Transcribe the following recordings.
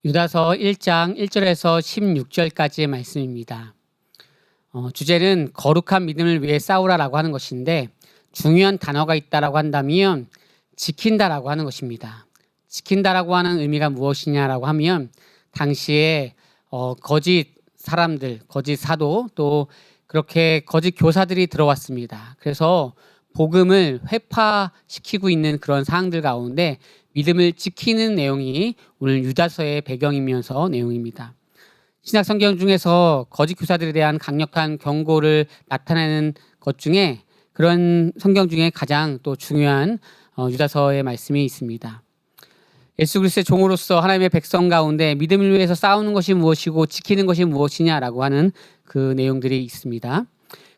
유다서 1장 1절에서 16절까지의 말씀입니다. 주제는 거룩한 믿음을 위해 싸우라라고 하는 것인데, 중요한 단어가 있다라고 한다면 지킨다라고 하는 것입니다. 지킨다라고 하는 의미가 무엇이냐라고 하면, 당시에 거짓 사람들, 거짓 사도, 또 그렇게 거짓 교사들이 들어왔습니다. 그래서 복음을 회파시키고 있는 그런 상황들 가운데 믿음을 지키는 내용이 오늘 유다서의 배경이면서 내용입니다. 신약 성경 중에서 거짓 교사들에 대한 강력한 경고를 나타내는 것 중에, 그런 성경 중에 가장 또 중요한 유다서의 말씀이 있습니다. 예수 그리스도의 종으로서 하나님의 백성 가운데 믿음을 위해서 싸우는 것이 무엇이고 지키는 것이 무엇이냐라고 하는 그 내용들이 있습니다.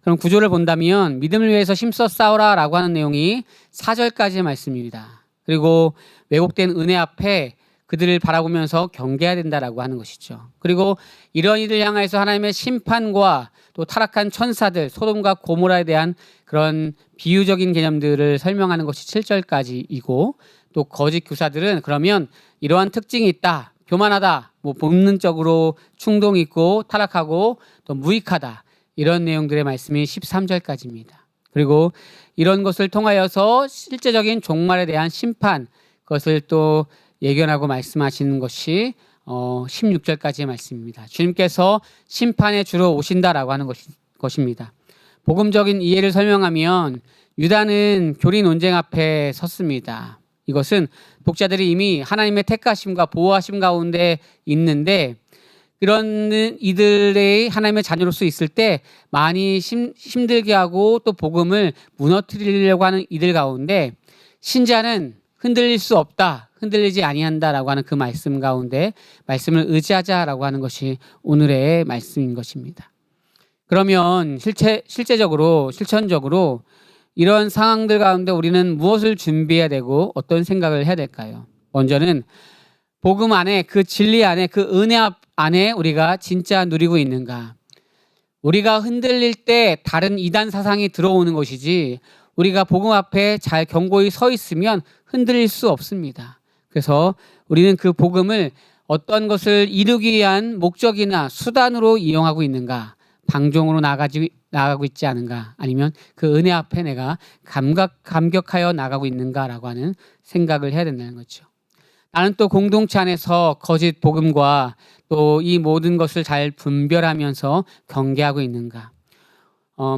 그럼 구조를 본다면 믿음을 위해서 힘써 싸우라라고 하는 내용이 4절까지의 말씀입니다. 그리고 왜곡된 은혜 앞에 그들을 바라보면서 경계해야 된다라고 하는 것이죠. 그리고 이런 이들 향해서 하나님의 심판과 또 타락한 천사들, 소돔과 고모라에 대한 그런 비유적인 개념들을 설명하는 것이 7절까지이고, 또 거짓 교사들은 그러면 이러한 특징이 있다, 교만하다, 본능적으로 충동이 있고 타락하고 또 무익하다, 이런 내용들의 말씀이 13절까지입니다. 그리고 이런 것을 통하여서 실제적인 종말에 대한 심판, 그것을 또 예견하고 말씀하시는 것이 16절까지의 말씀입니다. 주님께서 심판의 주로 오신다라고 하는 것입니다. 복음적인 이해를 설명하면 유다는 교리 논쟁 앞에 섰습니다. 이것은 독자들이 이미 하나님의 택하심과 보호하심 가운데 있는데, 그런 이들의 하나님의 자녀로서 있을 때 많이 힘들게 하고 또 복음을 무너뜨리려고 하는 이들 가운데, 신자는 흔들릴 수 없다, 흔들리지 아니한다라고 하는 그 말씀 가운데 말씀을 의지하자라고 하는 것이 오늘의 말씀인 것입니다. 그러면 실천적으로 이런 상황들 가운데 우리는 무엇을 준비해야 되고 어떤 생각을 해야 될까요? 먼저는 복음 안에, 그 진리 안에, 그 은혜 안에 우리가 진짜 누리고 있는가? 우리가 흔들릴 때 다른 이단 사상이 들어오는 것이지, 우리가 복음 앞에 잘 견고히 서 있으면 흔들릴 수 없습니다. 그래서 우리는 그 복음을 어떤 것을 이루기 위한 목적이나 수단으로 이용하고 있는가? 방종으로 나가고 있지 않은가? 아니면 그 은혜 앞에 내가 감격하여 나가고 있는가라고 하는 생각을 해야 된다는 거죠. 나는 또 공동체 안에서 거짓 복음과 또 이 모든 것을 잘 분별하면서 경계하고 있는가?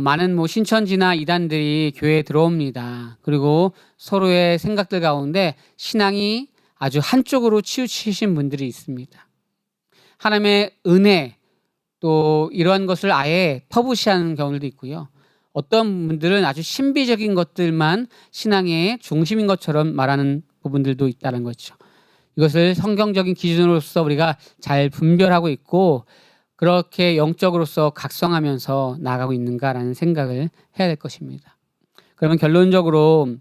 많은 신천지나 이단들이 교회에 들어옵니다. 그리고 서로의 생각들 가운데 신앙이 아주 한쪽으로 치우치신 분들이 있습니다. 하나님의 은혜, 또 이러한 것을 아예 터부시하는 경우도 있고요. 어떤 분들은 아주 신비적인 것들만 신앙의 중심인 것처럼 말하는 부분들도 있다는 거죠. 이것을 성경적인 기준으로서 우리가 잘 분별하고 있고, 그렇게 영적으로서 각성하면서 나아가고 있는가라는 생각을 해야 될 것입니다. 그러면 결론적으로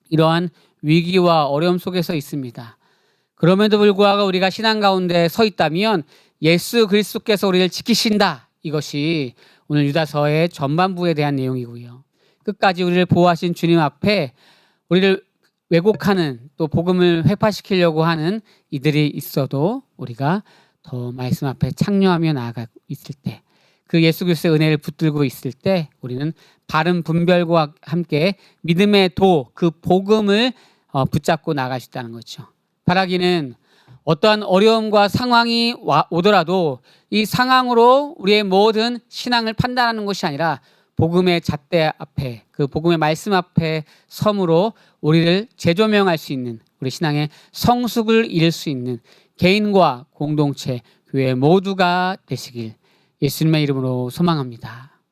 이러한 위기와 어려움 속에서 있습니다. 그럼에도 불구하고 우리가 신앙 가운데 서 있다면 예수 그리스도께서 우리를 지키신다, 이것이 오늘 유다서의 전반부에 대한 내용이고요. 끝까지 우리를 보호하신 주님 앞에 우리를 왜곡하는, 또 복음을 회파시키려고 하는 이들이 있어도 우리가 더 말씀 앞에 창녀하며 나아가고 있을 때, 그 예수 그리스도의 은혜를 붙들고 있을 때 우리는 바른 분별과 함께 믿음의 도, 그 복음을 붙잡고 나아갈 수 있다는 거죠. 바라기는 어떠한 어려움과 상황이 오더라도 이 상황으로 우리의 모든 신앙을 판단하는 것이 아니라 복음의 잣대 앞에, 그 복음의 말씀 앞에 섬으로 우리를 재조명할 수 있는, 우리 신앙의 성숙을 이룰 수 있는 개인과 공동체, 교회 모두가 되시길 예수님의 이름으로 소망합니다.